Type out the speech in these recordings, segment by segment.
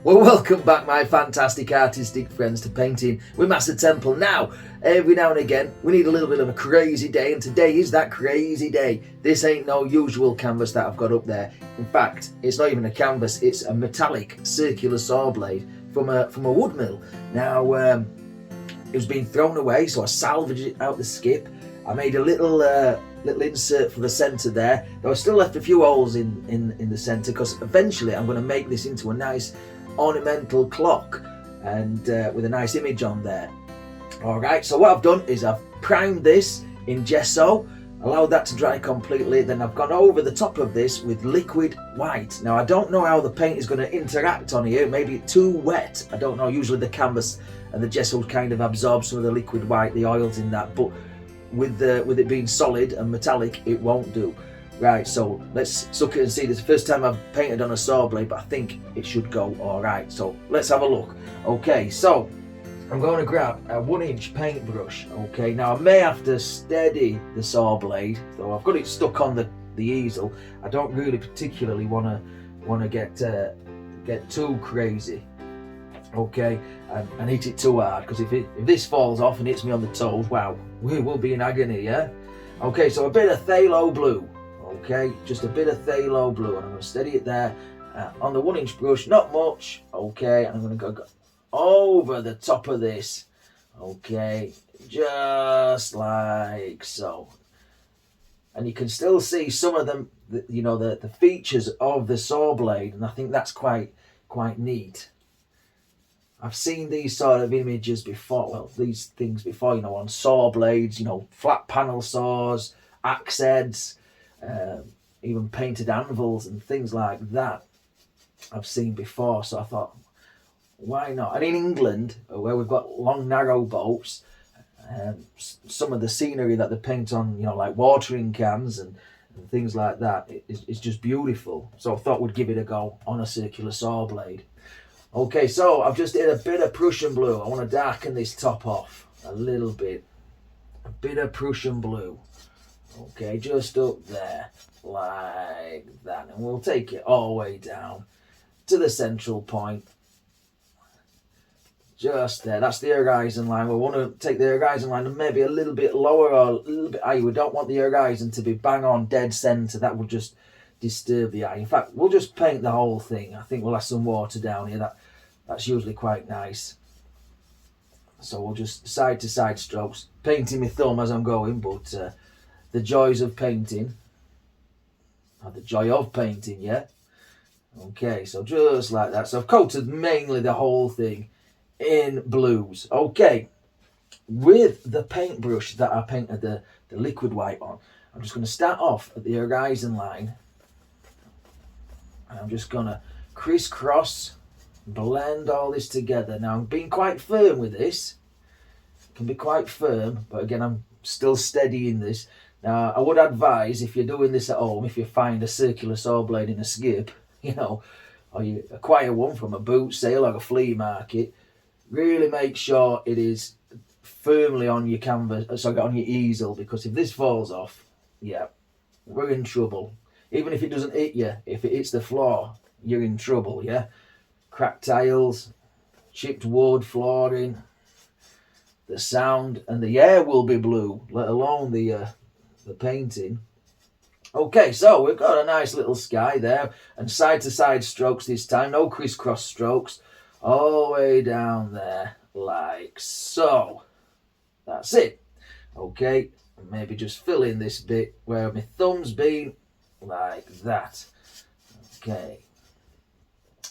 Well, welcome back, my fantastic artistic friends, to Painting with MasterTemple. Now, every now and again, we need a little bit of a crazy day, and today is that crazy day. This ain't no usual canvas that I've got up there. In fact, it's not even a canvas, it's a metallic circular saw blade from a wood mill. Now, it was being thrown away, so I salvaged it out the skip. I made a little insert for the centre there. Though I still left a few holes in the centre, because eventually I'm going to make this into a nice ornamental clock, and with a nice image on there. Alright, so what I've done is I've primed this in gesso, allowed that to dry completely, then I've gone over the top of this with liquid white. Now I don't know how the paint is going to interact on here, maybe it's too wet, I don't know. Usually the canvas and the gesso kind of absorb some of the liquid white, the oils in that, but with it being solid and metallic, it won't do. Right, so let's suck it and see. This is the first time I've painted on a saw blade, but I think it should go alright. So let's have a look. Okay, so I'm going to grab a 1-inch paintbrush. Okay, now I may have to steady the saw blade, though I've got it stuck on the easel. I don't really particularly want to get too crazy. Okay, and hit it too hard, because if this falls off and hits me on the toes, wow, we will be in agony, yeah? Okay, so a bit of Phthalo Blue. Okay, just a bit of Phthalo Blue, and I'm going to steady it there on the 1-inch brush, not much. Okay, and I'm going to go over the top of this. Okay, just like so. And you can still see some of them, the features of the saw blade, and I think that's quite neat. I've seen these sort of images before, well, these things before, on saw blades, flat panel saws, axe heads, even painted anvils and things like that I've seen before. So I thought, why not? And in England, where we've got long narrow boats, some of the scenery that they paint on, like watering cans and things like that, is just beautiful. So I thought we'd give it a go on a circular saw blade. Okay, so I've just did a bit of Prussian Blue. I want to darken this top off a little bit. A bit of Prussian Blue. Okay, just up there, like that. And we'll take it all the way down to the central point. Just there, that's the horizon line. We want to take the horizon line maybe a little bit lower or a little bit higher. We don't want the horizon to be bang on dead centre. That would just disturb the eye. In fact, we'll just paint the whole thing. I think we'll have some water down here. That's usually quite nice. So we'll just side to side strokes, painting my thumb as I'm going, but the joys of painting, or the joy of painting, yeah? Okay, so just like that. So I've coated mainly the whole thing in blues. Okay, with the paintbrush that I painted the liquid white on, I'm just going to start off at the horizon line, and I'm just going to crisscross, blend all this together. Now I'm being quite firm with this. It can be quite firm, but again, I'm still steadying this. Now, I would advise, if you're doing this at home, if you find a circular saw blade in a skip, or you acquire one from a boot sale or a flea market, really make sure it is firmly on your canvas, on your easel, because if this falls off, yeah, we're in trouble. Even if it doesn't hit you, if it hits the floor, you're in trouble, yeah? Cracked tiles, chipped wood, flooring, the sound and the air will be blue, let alone the painting. Okay, so we've got a nice little sky there, and side to side strokes this time, no crisscross strokes, all the way down there, like so. That's it. Okay, maybe just fill in this bit where my thumb's been, like that. Okay.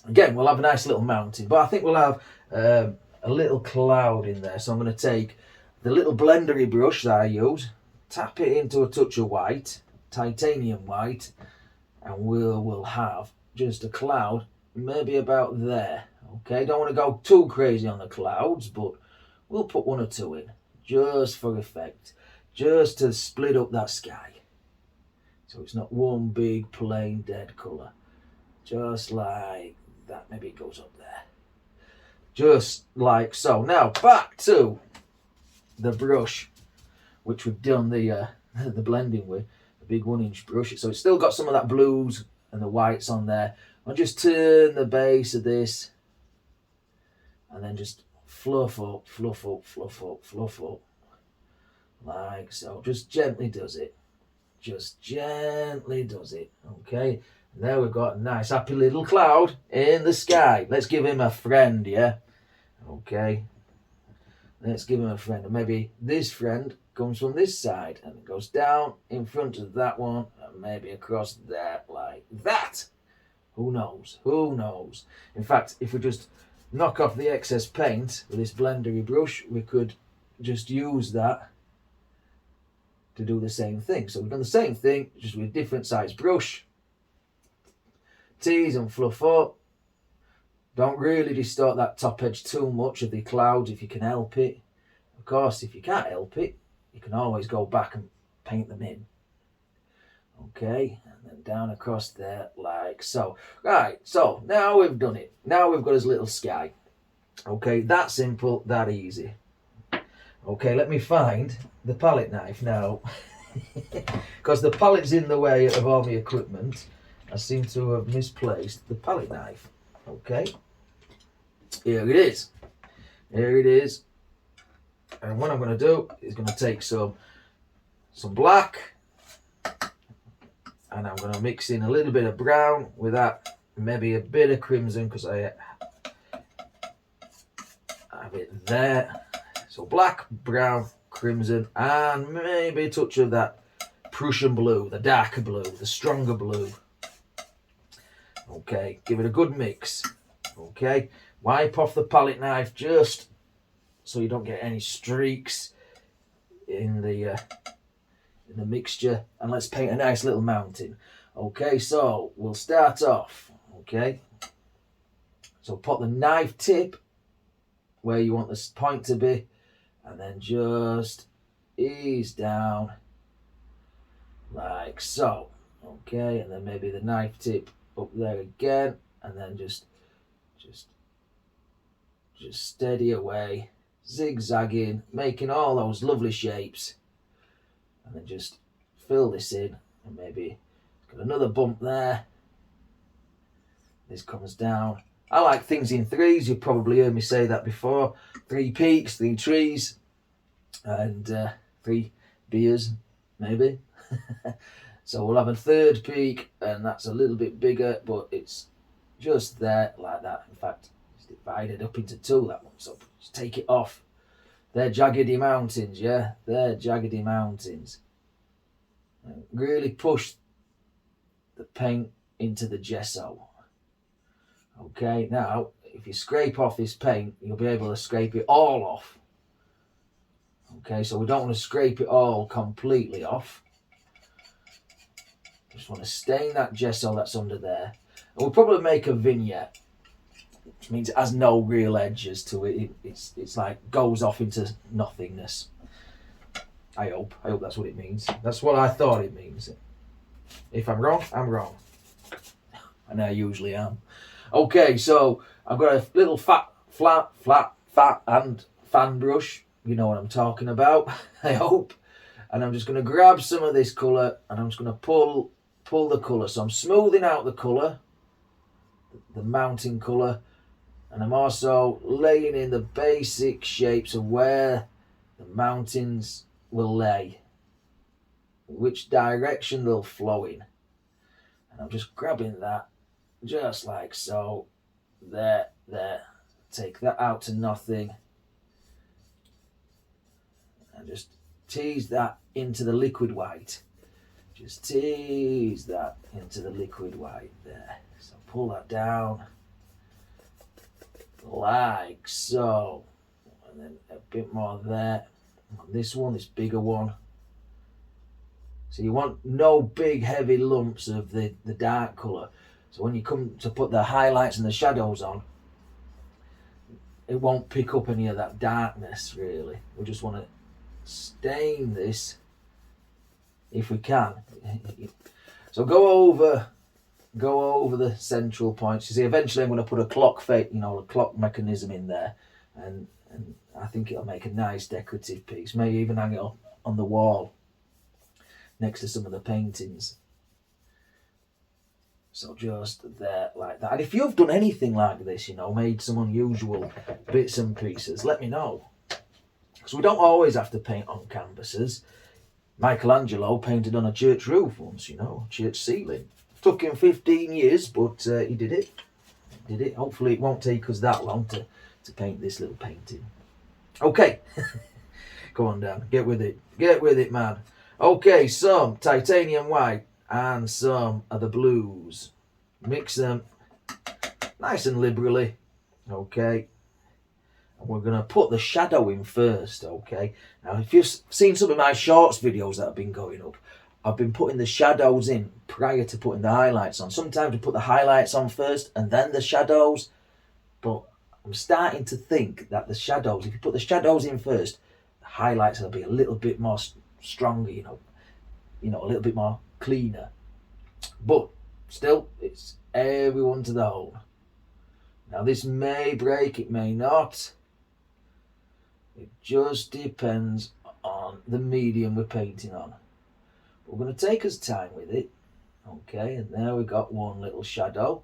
Again, we'll have a nice little mountain, but I think we'll have a little cloud in there. So I'm going to take the little blendery brush that I use, tap it into a touch of white, titanium white, and we'll have just a cloud, maybe about there. Okay, don't want to go too crazy on the clouds, but we'll put 1 or 2 in, just for effect, just to split up that sky. So it's not one big plain dead colour. Just like that. Maybe it goes up there. Just like so. Now back to the brush, which we've done the blending with, the big 1-inch brush. So it's still got some of that blues and the whites on there. I'll just turn the base of this and then just fluff up, fluff up, fluff up, fluff up, like so. Just gently does it. Just gently does it. Okay, and there we've got a nice happy little cloud in the sky. Let's give him a friend, yeah? Okay, let's give him a friend. And maybe this friend comes from this side and it goes down in front of that one and maybe across there like that. Who knows? Who knows? In fact, if we just knock off the excess paint with this blendery brush, we could just use that to do the same thing. So we've done the same thing, just with a different size brush. Tease and fluff up. Don't really distort that top edge too much of the clouds if you can help it. Of course, if you can't help it, you can always go back and paint them in. Okay, and then down across there like so. Right, so now we've done it. Now we've got his little sky. Okay, that simple, that easy. Okay, let me find the palette knife now. Because the palette's in the way of all my equipment. I seem to have misplaced the palette knife. Okay, here it is. Here it is. And what I'm going to do is going to take some black, and I'm going to mix in a little bit of brown with that, maybe a bit of crimson because I have it there. So black, brown, crimson, and maybe a touch of that Prussian blue, the darker blue, the stronger blue. Okay, give it a good mix. Okay, wipe off the palette knife just so you don't get any streaks in the mixture, and let's paint a nice little mountain. Okay, so we'll start off. Okay, so put the knife tip where you want this point to be, and then just ease down like so. Okay, and then maybe the knife tip up there again, and then just steady away, zigzagging, making all those lovely shapes, and then just fill this in, and maybe got another bump there. This comes down. I like things in threes. You've probably heard me say that before. 3 peaks, 3 trees, and 3 beers, maybe. So we'll have a third peak, and that's a little bit bigger, but it's just there like that. In fact, it's divided up into 2, that one. So just take it off. They're jaggedy mountains, yeah? They're jaggedy mountains. And really push the paint into the gesso. Okay, now, if you scrape off this paint, you'll be able to scrape it all off. Okay, so we don't want to scrape it all completely off. Just want to stain that gesso that's under there. And we'll probably make a vignette, which means it has no real edges to it. It's like goes off into nothingness. I hope that's what it means. That's what I thought it means. If I'm wrong, I'm wrong. And I usually am. Okay, so I've got a little fat and fan brush. You know what I'm talking about, I hope. And I'm just going to grab some of this colour, and I'm just going to pull the colour. So I'm smoothing out the colour, the mountain colour, and I'm also laying in the basic shapes of where the mountains will lay, which direction they'll flow in. And I'm just grabbing that just like so. There. Take that out to nothing. And just tease that into the liquid white. Just tease that into the liquid white there. So pull that down like so. And then a bit more there. On this one, this bigger one. So you want no big heavy lumps of the dark colour. So when you come to put the highlights and the shadows on, it won't pick up any of that darkness really. We just want to stain this if we can. So go over the central points. You see, eventually I'm going to put a clock face, a clock mechanism in there, and I think it'll make a nice decorative piece. Maybe even hang it up on the wall next to some of the paintings. So just there like that. And if you've done anything like this, made some unusual bits and pieces, let me know. Because we don't always have to paint on canvases. Michelangelo painted on a church roof once, church ceiling. Took him 15 years, but he did it. Hopefully it won't take us that long to paint this little painting. Okay. Come on, Dan. Get with it. Get with it, man. Okay, some titanium white and some of the blues. Mix them nice and liberally. Okay. And we're going to put the shadow in first, okay? Now, if you've seen some of my shorts videos that have been going up, I've been putting the shadows in prior to putting the highlights on. Sometimes we put the highlights on first and then the shadows. But I'm starting to think that the shadows, if you put the shadows in first, the highlights will be a little bit more stronger, a little bit more cleaner. But still, it's everyone to the own. Now, this may break, it may not. It just depends on the medium we're painting on. We're going to take us time with it. Okay, and there we got one little shadow.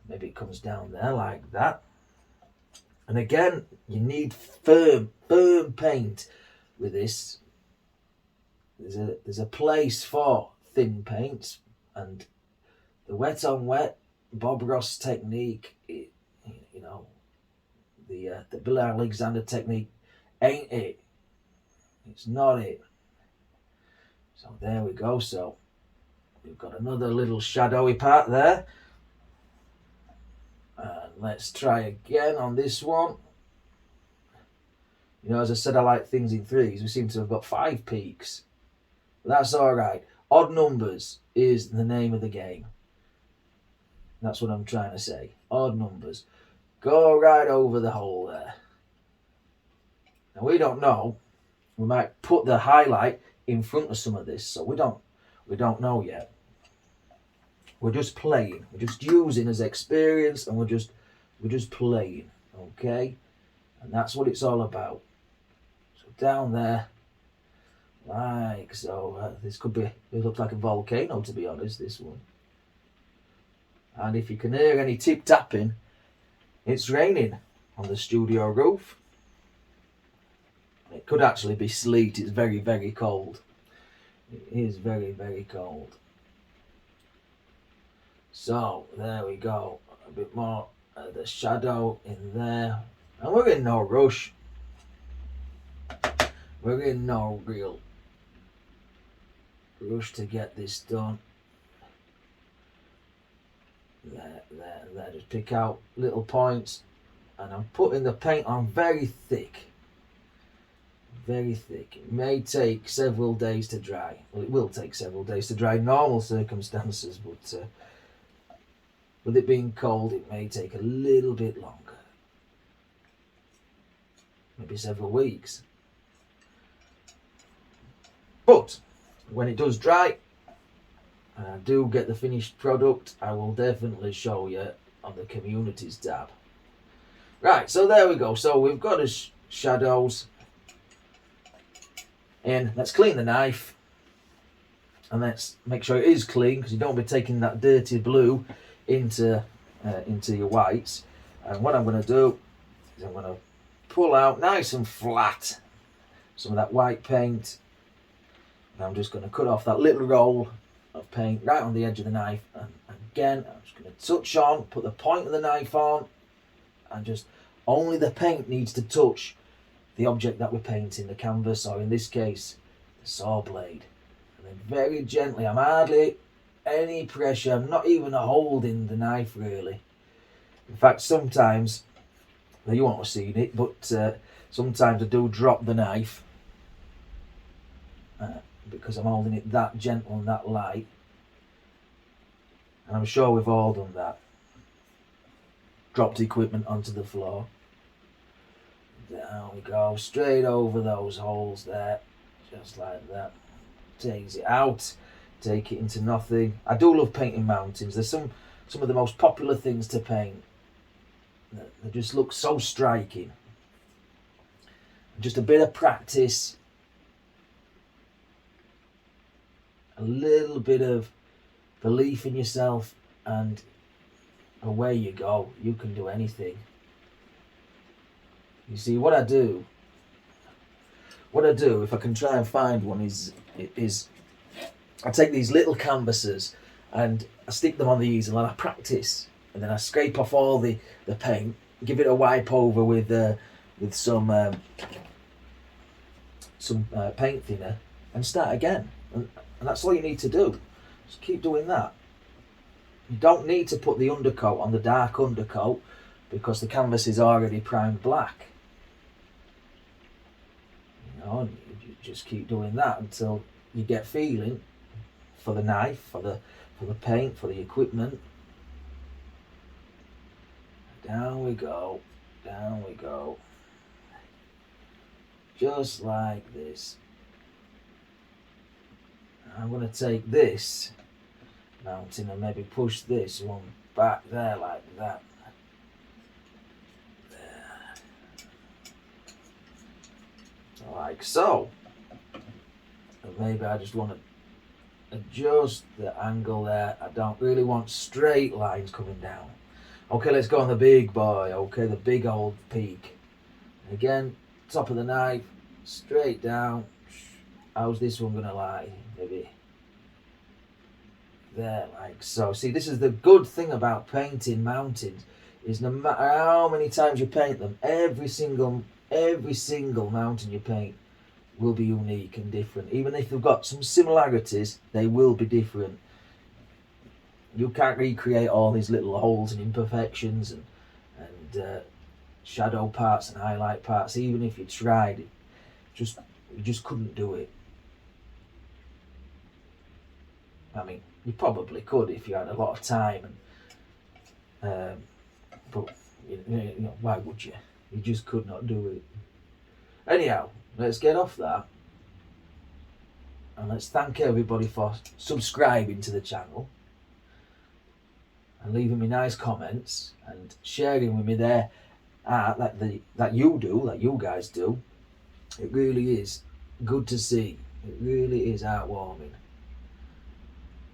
Maybe it comes down there like that. And again, you need firm paint with this. There's a place for thin paints, and the wet on wet Bob Ross technique, the Bill Alexander technique ain't it. It's not it. So there we go. So we've got another little shadowy part there. And let's try again on this one. As I said, I like things in threes. We seem to have got 5 peaks. But that's all right. Odd numbers is the name of the game. That's what I'm trying to say. Odd numbers. Go right over the hole there. Now we don't know. We might put the highlight in front of some of this, so we don't know yet. We're just playing. We're just using as experience, and we're just playing. Okay, and that's what it's all about. So down there, like so. This could be. It looks like a volcano, to be honest. This one. And if you can hear any tip tapping, it's raining on the studio roof. It could actually be sleet. It's very, very cold. It is very, very cold. So there we go. A bit more of the shadow in there. And we're in no rush. We're in no real rush to get this done. There. Just pick out little points. And I'm putting the paint on very thick. Very thick. It may take several days to dry. Well, it will take several days to dry in normal circumstances, but with it being cold, it may take a little bit longer. Maybe several weeks. But when it does dry, and I do get the finished product, I will definitely show you on the communities tab. Right, so there we go. So we've got our shadows in. Let's clean the knife, and let's make sure it is clean, because you don't be taking that dirty blue into your whites. And what I'm going to do is I'm going to pull out nice and flat some of that white paint, and I'm just going to cut off that little roll of paint right on the edge of the knife. And again, I'm just going to touch on, put the point of the knife on, and just only the paint needs to touch the object that we're painting, the canvas, or in this case, the saw blade. And then very gently, I'm hardly any pressure, I'm not even holding the knife really. In fact, sometimes, now you won't have seen it, but sometimes I do drop the knife because I'm holding it that gentle and that light. And I'm sure we've all done that. Dropped equipment onto the floor. Down we go, straight over those holes there, just like that. Takes it out, take it into nothing. I do love painting mountains. There's some of the most popular things to paint. They just look so striking. Just a bit of practice, a little bit of belief in yourself, and away you go. You can do anything. You see, what I do if I can try and find one is I take these little canvases and I stick them on the easel and I practice, and then I scrape off all the paint, give it a wipe over with some paint thinner, and start again. And that's all you need to do. Just keep doing that. You don't need to put the undercoat on, the dark undercoat, because the canvas is already primed black. You know, you just keep doing that until you get feeling for the knife, for the paint, for the equipment. Down we go, down we go. Just like this. I'm going to take this mountain and maybe push this one back there like that. There. Like so. And maybe I just want to adjust the angle there. I don't really want straight lines coming down. Okay, let's go on the big boy. Okay, the big old peak. Again, top of the knife, straight down. How's this one going to lie? Maybe there, like so. See, this is the good thing about painting mountains, is no matter how many times you paint them, every single mountain you paint will be unique and different. Even if they've got some similarities, they will be different. You can't recreate all these little holes and imperfections and shadow parts and highlight parts. Even if you tried it, you just couldn't do it. I mean, you probably could if you had a lot of time, and but you know, why would you? You just could not do it. Anyhow, let's get off that, and let's thank everybody for subscribing to the channel and leaving me nice comments and sharing with me their art that you guys do. It really is good to see. It really is heartwarming.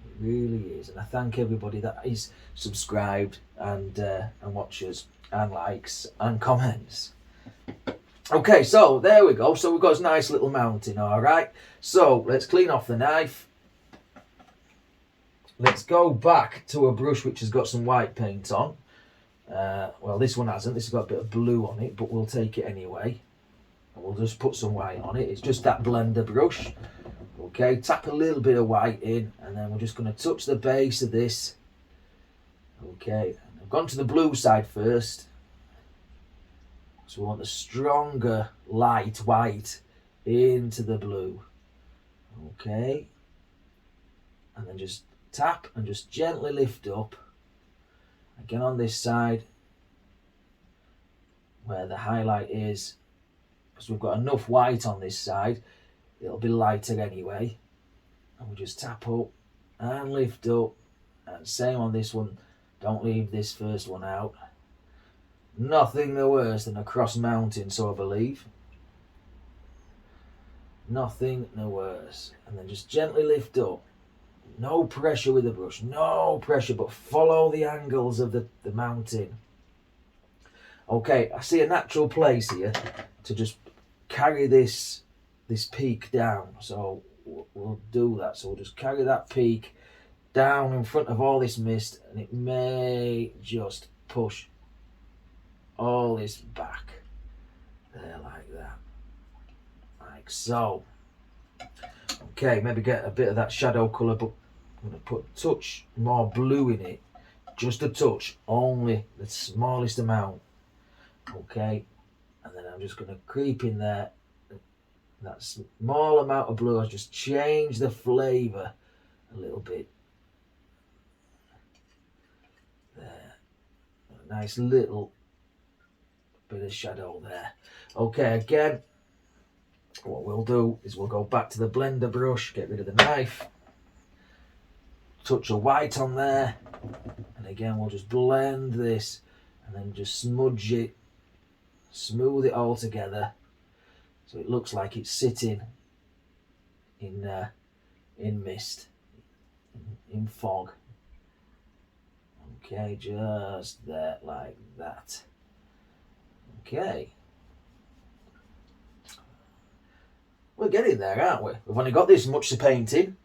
It really is, and I thank everybody that is subscribed and watches and likes and comments. Okay, so there we go. So we've got this nice little mountain. All right. So let's clean off the knife. Let's go back to a brush which has got some white paint on. Well, this one hasn't. This has got a bit of blue on it, but we'll take it anyway. And we'll just put some white on it. It's just that blender brush. Okay, tap a little bit of white in, and then we're just going to touch the base of this. Okay, I've gone to the blue side first. So we want the stronger light white into the blue. Okay, and then just tap and just gently lift up. Again on this side where the highlight is, because we've got enough white on this side, it'll be lighter anyway. And we just tap up and lift up, and same on this one. Don't leave this first one out. Nothing the worse than a cross mountain, so I believe. Nothing the worse. And then just gently lift up. No pressure with the brush, no pressure, but follow the angles of the mountain. Okay, I see a natural place here to just carry this peak down, so we'll do that. So we'll just carry that peak down in front of all this mist, and it may just push all this back there like that, like so. Okay, maybe get a bit of that shadow colour, but I'm going to put a touch more blue in it, just a touch, only the smallest amount. Okay, and then I'm just going to creep in there. That small amount of blue, I'll just change the flavour a little bit. There, a nice little bit of shadow there. Okay, again, what we'll do is we'll go back to the blender brush, get rid of the knife, touch of white on there, and again we'll just blend this and then just smudge it, smooth it all together so it looks like it's sitting in mist, in fog. Okay, just there, like that. Okay. We're getting there, aren't we? We've only got this much to painting.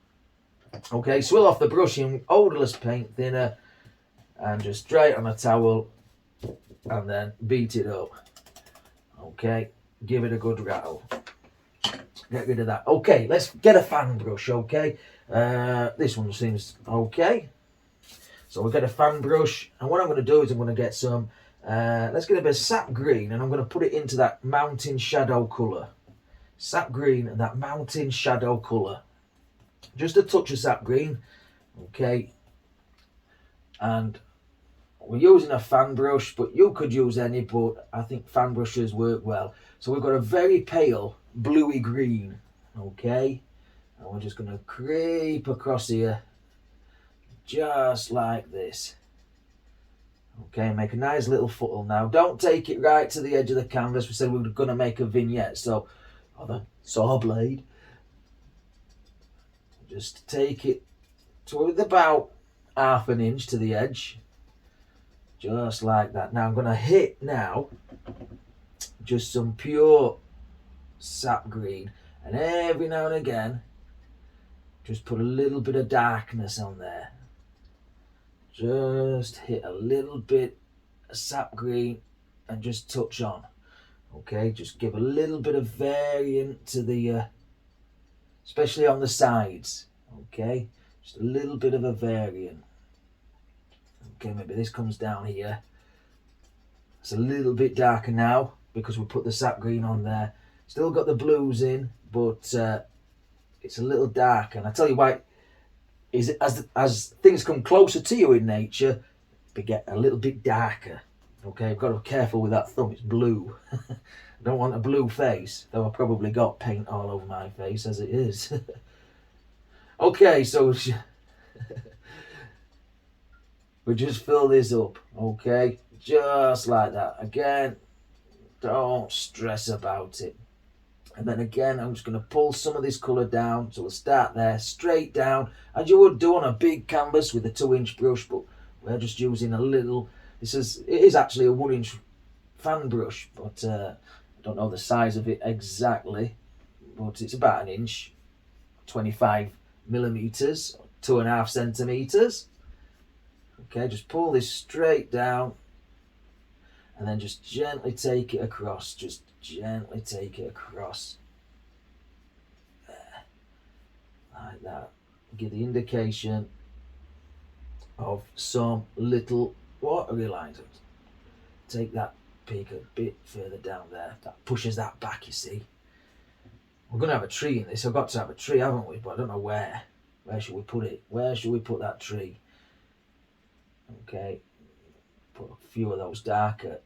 Okay, swill off the brush in odourless paint thinner and just dry it on a towel and then beat it up. Okay, give it a good rattle. Get rid of that. Okay, let's get a fan brush, okay? This one seems okay. So we'll get a fan brush, and what I'm going to do is I'm going to get some, let's get a bit of Sap Green, and I'm going to put it into that mountain shadow colour. Sap Green and that mountain shadow colour. Just a touch of Sap Green, okay? And we're using a fan brush, but you could use any, but I think fan brushes work well. So we've got a very pale bluey green, okay? And we're just going to creep across here, just like this. Okay, make a nice little footle now. Don't take it right to the edge of the canvas. We said we were going to make a vignette, so, or the saw blade. Just take it to about 1/2 inch to the edge. Just like that. Now I'm going to hit now just some pure Sap Green, and every now and again just put a little bit of darkness on there. Just hit a little bit of Sap Green and just touch on. Okay, just give a little bit of variant to the especially on the sides. Okay, just a little bit of a variant. Okay, maybe this comes down here. It's a little bit darker now because we put the Sap Green on there. Still got the blues in, but it's a little darker. And I tell you why, is it as things come closer to you in nature, they get a little bit darker. Okay, I've got to be careful with that thumb. It's blue. I don't want a blue face, though I probably got paint all over my face as it is. Okay, so we just fill this up, okay? Just like that. Again, don't stress about it. And then again, I'm just going to pull some of this colour down. So we'll start there, straight down, as you would do on a big canvas with a 2-inch brush, but we're just using a little, it is actually a 1-inch fan brush, but I don't know the size of it exactly, but it's about 1 inch, 25 millimeters, 2.5 centimeters. Okay, just pull this straight down and then just gently take it across. Just gently take it across. There. Like that. Give the indication of some little watery lines. Take that peak a bit further down there. That pushes that back, you see. We're going to have a tree in this. I've got to have a tree, haven't we? But I don't know where. Where should we put it? Where should we put that tree? Okay, put a few of those darker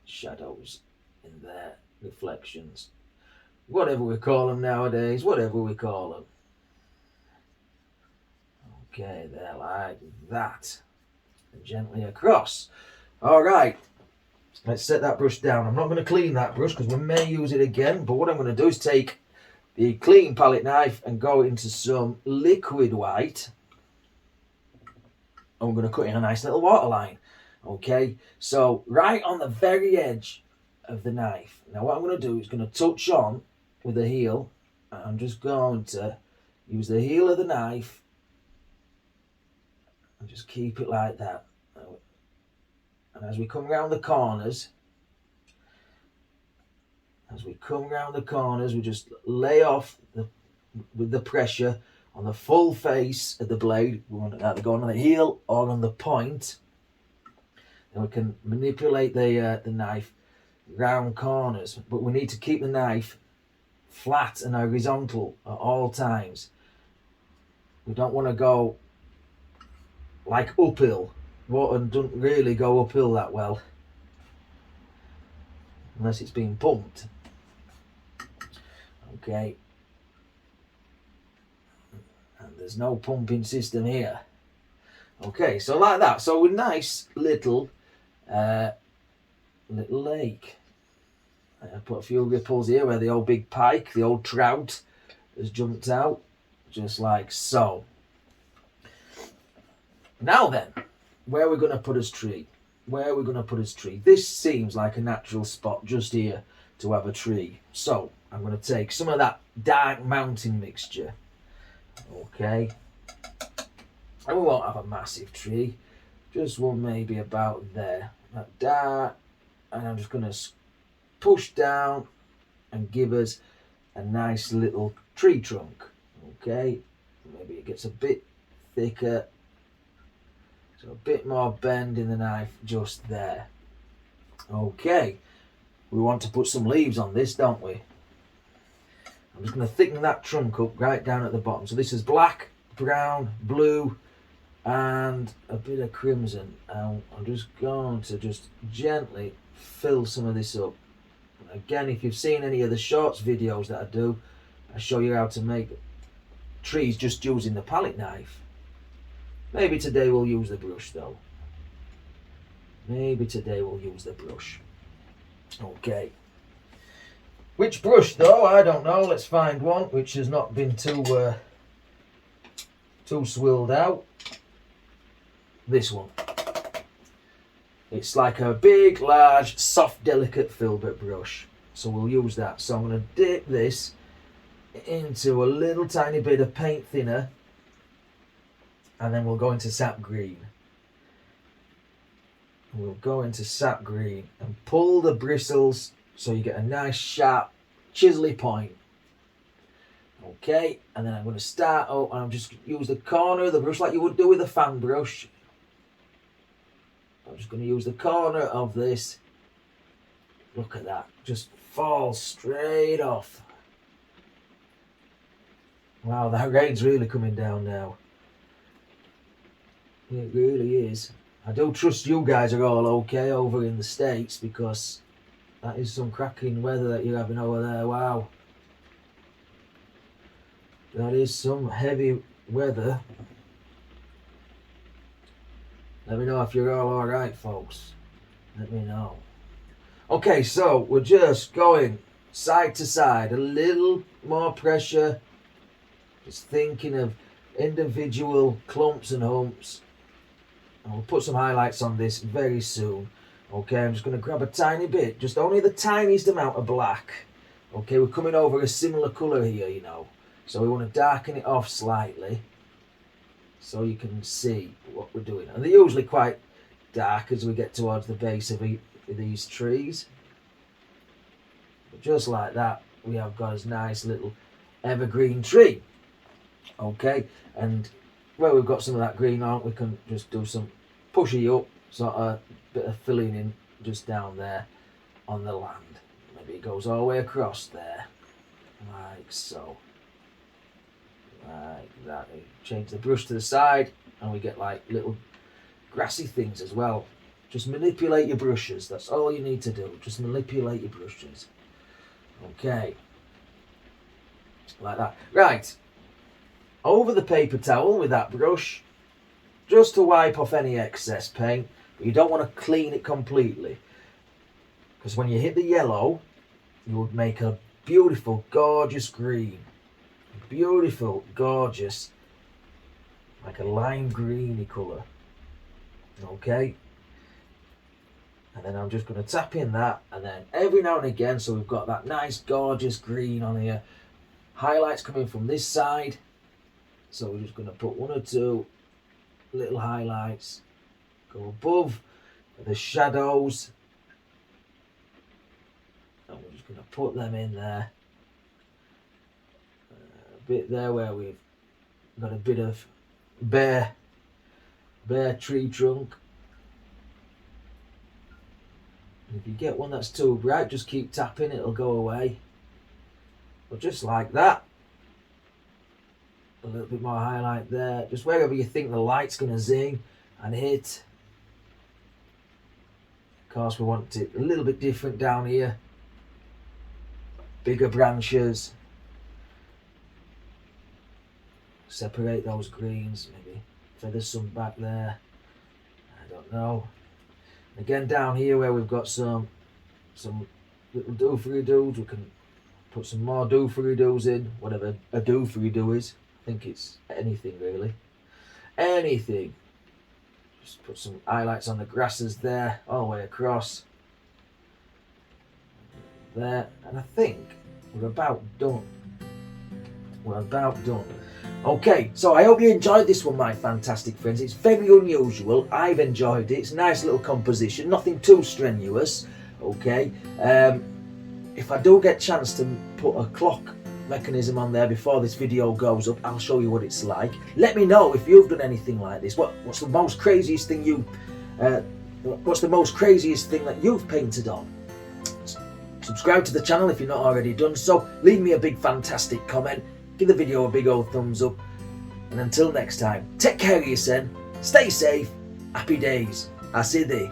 shadows in there, reflections, whatever we call them nowadays, whatever we call them. Okay, there, like that, and gently across. All right, let's set that brush down. I'm not going to clean that brush because we may use it again, but what I'm going to do is take the clean palette knife and go into some liquid white. And we're going to cut in a nice little waterline. Okay, so right on the very edge of the knife. Now what I'm going to do is going to touch on with the heel. I'm just going to use the heel of the knife and just keep it like that. And as we come around the corners, we just lay off with the pressure on the full face of the blade. We want it either go on the heel or on the point. Then we can manipulate the knife round corners, but we need to keep the knife flat and horizontal at all times. We don't want to go like uphill. Water doesn't really go uphill that well unless it's being pumped. Okay. And there's no pumping system here. Okay, so like that. So a nice little lake. I put a few ripples here where the old big pike, the old trout, has jumped out, just like so. Now then, where we're going to put his tree. Where we're going to put his tree. This seems like a natural spot just here to have a tree. So I'm going to take some of that dark mountain mixture. Okay. And we won't have a massive tree. Just one maybe about there. Like that. And I'm just going to push down and give us a nice little tree trunk. Okay. Maybe it gets a bit thicker. So a bit more bend in the knife just there. Okay. We want to put some leaves on this, don't we? I'm just going to thicken that trunk up right down at the bottom. So this is black, brown, blue, and a bit of crimson. And I'm just going to just gently fill some of this up. Again, if you've seen any of the shorts videos that I do, I show you how to make trees just using the palette knife. Maybe today we'll use the brush though. Maybe today we'll use the brush. Okay. Which brush though? I don't know. Let's find one which has not been too swilled out. This one. It's like a big, large, soft, delicate filbert brush. So we'll use that. So I'm going to dip this into a little tiny bit of paint thinner. And then we'll go into Sap Green. We'll go into Sap Green and pull the bristles so you get a nice, sharp, chisely point. Okay, and then I'm going to start out and I'm just use the corner of the brush like you would do with a fan brush. I'm just going to use the corner of this. Look at that. Just falls straight off. Wow, that rain's really coming down now. It really is. I do trust you guys are all okay over in the States because that is some cracking weather that you're having over there. Wow. That is some heavy weather. Let me know if you're all alright, folks. Let me know. Okay, so we're just going side to side. A little more pressure. Just thinking of individual clumps and humps. And we'll put some highlights on this very soon. Okay, I'm just going to grab a tiny bit. Just only the tiniest amount of black. Okay, we're coming over a similar colour here, you know. So we want to darken it off slightly. So you can see what we're doing. And they're usually quite dark as we get towards the base of these trees. But just like that, we have got a nice little evergreen tree. Okay, and where we've got some of that green on, we can just do some pushy up, sort of bit of filling in just down there on the land. Maybe it goes all the way across there, like so. Like that. Change the brush to the side and we get like little grassy things as well. Just manipulate your brushes. That's all you need to do. Just manipulate your brushes. Okay. Like that. Right. Over the paper towel with that brush. Just to wipe off any excess paint. But you don't want to clean it completely. Because when you hit the yellow, you would make a beautiful, gorgeous green. Beautiful, gorgeous, like a lime greeny colour. Okay, and then I'm just going to tap in that, and then every now and again, so we've got that nice gorgeous green on here. Highlights coming from this side, so we're just going to put one or two little highlights, go above the shadows, and we're just going to put them in there. Bit there where we've got a bit of bare tree trunk. And if you get one that's too bright, just keep tapping, it'll go away. But just like that. A little bit more highlight there, just wherever you think the light's going to zing and hit. Of course, we want it a little bit different down here. Bigger branches. Separate those greens, maybe feather some back there. I don't know. Again, down here where we've got some little doofery-doos, we can put some more doofery-doos in, whatever a doofery-doo is. I think it's anything really. Anything. Just put some highlights on the grasses there, all the way across. There, and I think we're about done. We're about done. Okay, so I hope you enjoyed this one, my fantastic friends. It's very unusual. I've enjoyed it. It's a nice little composition, nothing too strenuous. Okay, if I do get a chance to put a clock mechanism on there before this video goes up, I'll show you what it's like. Let me know if you've done anything like this. What's the most craziest thing that you've painted on? Subscribe to the channel if you're not already done so. Leave me a big fantastic comment. Give the video a big old thumbs up. And until next time, take care of yourself, stay safe, happy days. I say thee.